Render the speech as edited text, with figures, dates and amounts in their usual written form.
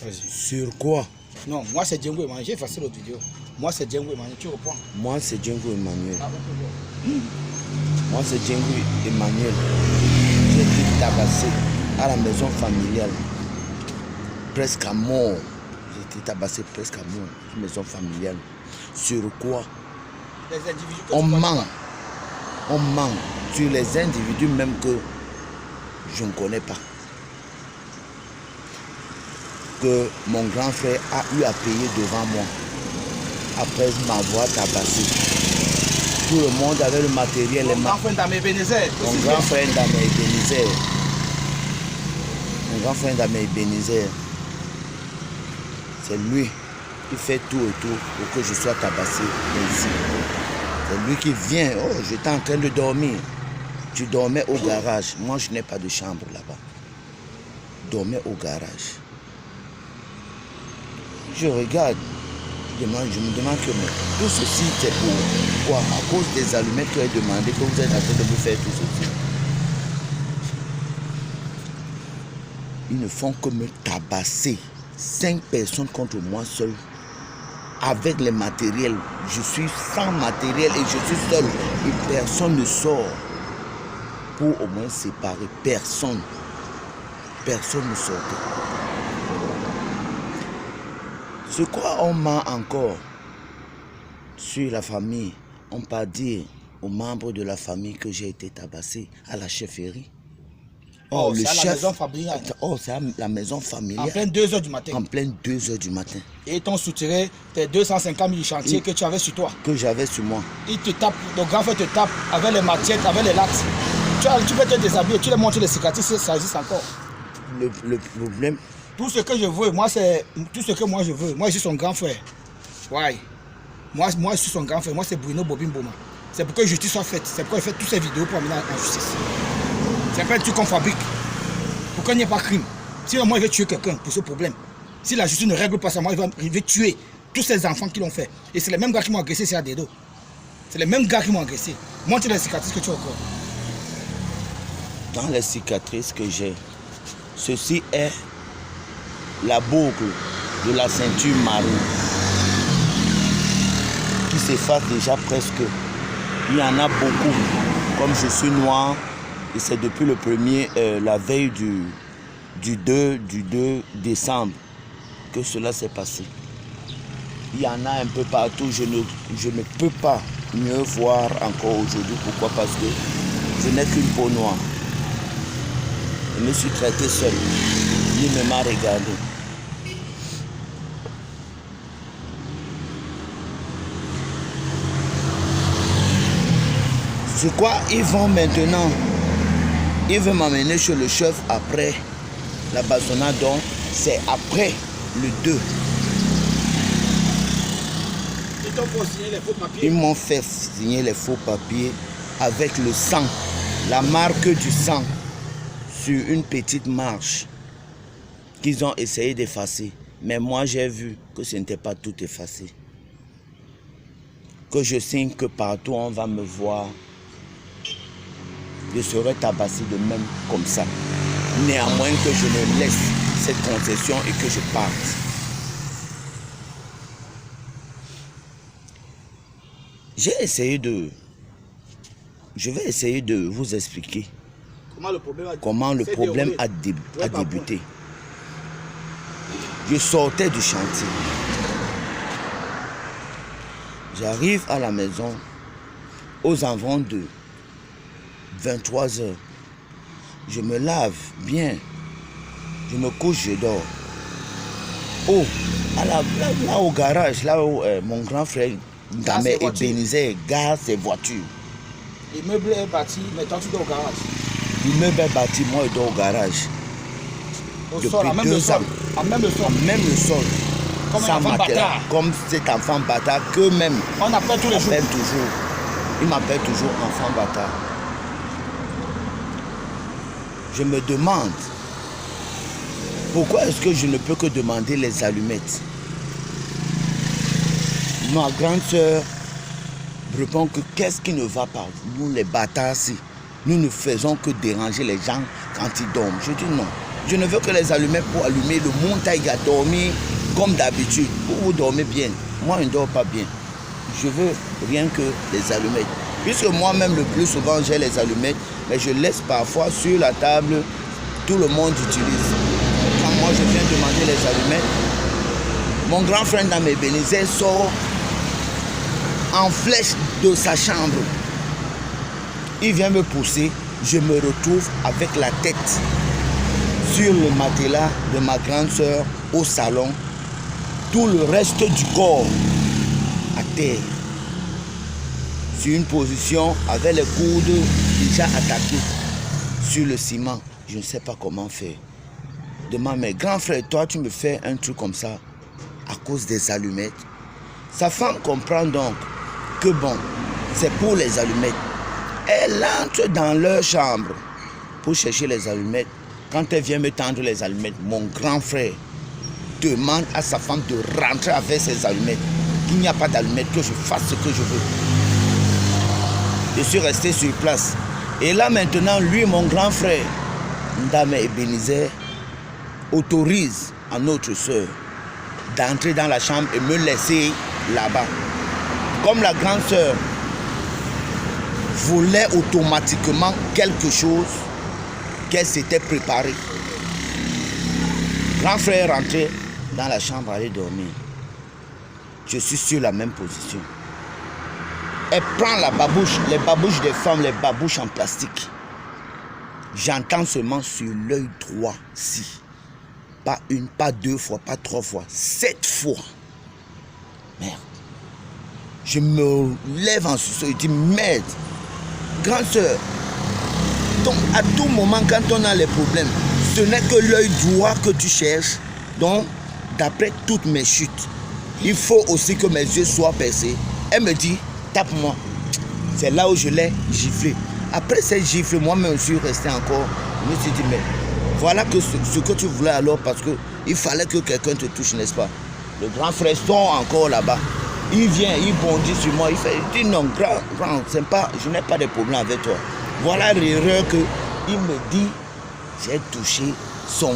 Vas-y. Sur quoi? Non, moi c'est Django Emmanuel. J'ai effacé l'autre vidéo. Moi c'est Django Emmanuel. Tu reprends? Moi, c'est Django Emmanuel. Ah, ok. Moi, c'est Django Emmanuel. J'ai été tabassé à la maison familiale. Presque à mort. J'ai été tabassé presque à mort. Une maison familiale. Sur quoi? Les individus que On tu connais ment. pas. On ment sur les individus même que je ne connais pas. Que mon grand frère a eu à payer devant moi après m'avoir tabassé. Tout le monde avait le matériel. Mon grand frère Ndamé Ebenezer. Mon grand frère Ndamé Ebenezer. Mon grand frère Ndamé Ebenezer. C'est lui qui fait tout et tout pour que je sois tabassé ici. C'est lui qui vient. Oh, j'étais en train de dormir. Tu dormais au garage. Moi, je n'ai pas de chambre là-bas. Je dormais au garage. Je regarde. Je me demande que tout ceci, c'est pour quoi? À cause des allumettes que j'ai demandé que vous êtes en train de vous faire tout ceci. Ils ne font que me tabasser. 5 personnes contre moi seul. Avec les matériels. Je suis sans matériel et je suis seul. Et personne ne sort pour au moins séparer. Personne. Personne ne sortait. C'est quoi on ment encore sur la famille? On peut dire aux membres de la famille que j'ai été tabassé à la chefferie. Oh, c'est à la maison familiale. Oh, c'est à la maison En familiale. plein 2 h du matin. En pleine 2 h du matin. Et ils t'ont soutiré tes 250 000 chantiers que tu avais sur toi. Que j'avais sur moi. Il te tape, ton grand frère te tape avec les machettes, avec les lattes. Tu peux te déshabiller, tu les montres les cicatrices, ça existe encore. Le problème, Tout ce que je veux, moi c'est tout ce que moi je veux. Moi je suis son grand frère. Ouais. Moi je suis son grand frère. Moi c'est Bruno Bobin Boma. C'est pour que justice soit faite. C'est pourquoi il fait toutes ces vidéos pour amener en justice. C'est pas un truc qu'on fabrique. Pour qu'il n'y ait pas de crime. Sinon moi je vais tuer quelqu'un pour ce problème. Si la justice ne règle pas ça, moi je vais tuer tous ces enfants qui l'ont fait. Et c'est les mêmes gars qui m'ont agressé ici à Dedo. C'est les mêmes gars qui m'ont agressé. Montre les cicatrices que tu as encore. dans les cicatrices que j'ai, ceci est la boucle de la ceinture marine qui s'efface déjà presque. Il y en a beaucoup. Comme je suis noir, et c'est depuis le premier, la veille du 2 décembre que cela s'est passé. Il y en a un peu partout. Je ne peux pas mieux voir encore aujourd'hui. Pourquoi? Parce que je n'ai qu'une peau noire. Je me suis traité seul. Il ne m'a regardé. C'est quoi? Ils vont maintenant. Ils veulent m'amener chez le chef après la bastonnade. Donc, c'est après le 2. Ils t'ont fait signer les faux papiers. Ils m'ont fait signer les faux papiers avec le sang, la marque du sang sur une petite marche qu'ils ont essayé d'effacer. Mais moi, j'ai vu que ce n'était pas tout effacé. Que je signe que partout on va me voir, je serai tabassé de même comme ça. Néanmoins que je ne laisse cette concession et que je parte. Je vais essayer de vous expliquer comment le problème a débuté. Je sortais du chantier. J'arrive à la maison aux environs de 23 h. Je me lave bien. Je me couche, je dors. Oh, là au garage, là où mon grand frère Ndamé Ebenezer gare ses voitures. L'immeuble est bâti, mais toi tu dors au garage. L'immeuble est bâti, moi je dors au garage. Au sol, à même le sol. À même le sol. Même le sol. Comme un enfant bâtard. Comme cet enfant bâtard que même. On appelle tous les jours. Il m'appelle toujours enfant bâtard. Je me demande pourquoi est-ce que je ne peux que demander les allumettes. Ma grande soeur répond que qu'est-ce qui ne va pas? Nous les bâtards, si nous ne faisons que déranger les gens quand ils dorment. Je dis non, Je ne veux que les allumettes pour allumer. Le montagne à dormir comme d'habitude. Vous dormez bien. Moi, je ne dors pas bien. Je veux rien que les allumettes. Puisque moi-même, le plus souvent, j'ai les allumettes, mais je laisse parfois sur la table, tout le monde utilise. Quand moi, je viens demander les allumettes, mon grand frère Ndame Ebenezer sort en flèche de sa chambre. Il vient me pousser, je me retrouve avec la tête sur le matelas de ma grande sœur au salon, tout le reste du corps à terre, sur une position avec les coudes déjà attaqués sur le ciment. Je ne sais pas comment faire. Demande, mais grand frère, toi tu me fais un truc comme ça à cause des allumettes. Sa femme comprend donc que bon, c'est pour les allumettes. Elle entre dans leur chambre pour chercher les allumettes. Quand elle vient me tendre les allumettes, mon grand frère demande à sa femme de rentrer avec ses allumettes. Qu'il n'y a pas d'allumettes, que je fasse ce que je veux. Je suis resté sur place. Et là maintenant, lui, mon grand frère, Ndame Ebenezer, autorise à notre soeur d'entrer dans la chambre et me laisser là-bas. Comme la grande soeur voulait automatiquement quelque chose qu'elle s'était préparée. Grand frère est rentré dans la chambre, aller dormir. Je suis sur la même position. Elle prend la babouche, les babouches des femmes, les babouches en plastique. J'entends seulement sur l'œil droit-ci. Pas une, pas deux fois, pas trois fois, 7 fois. Merde. Je me lève en sursaut et dis merde. Grande sœur, donc à tout moment quand on a les problèmes, ce n'est que l'œil droit que tu cherches. Donc, d'après toutes mes chutes, il faut aussi que mes yeux soient percés. Elle me dit, tape-moi. C'est là où je l'ai giflé. Après cette gifle, moi-même, je suis resté encore. Je me suis dit, mais voilà que ce que tu voulais alors, parce qu'il fallait que quelqu'un te touche, n'est-ce pas? Le grand frère sont encore là-bas. Il vient, il bondit sur moi, il dit non, grand, c'est pas, je n'ai pas de problème avec toi. Voilà l'erreur qu'il me dit, j'ai touché son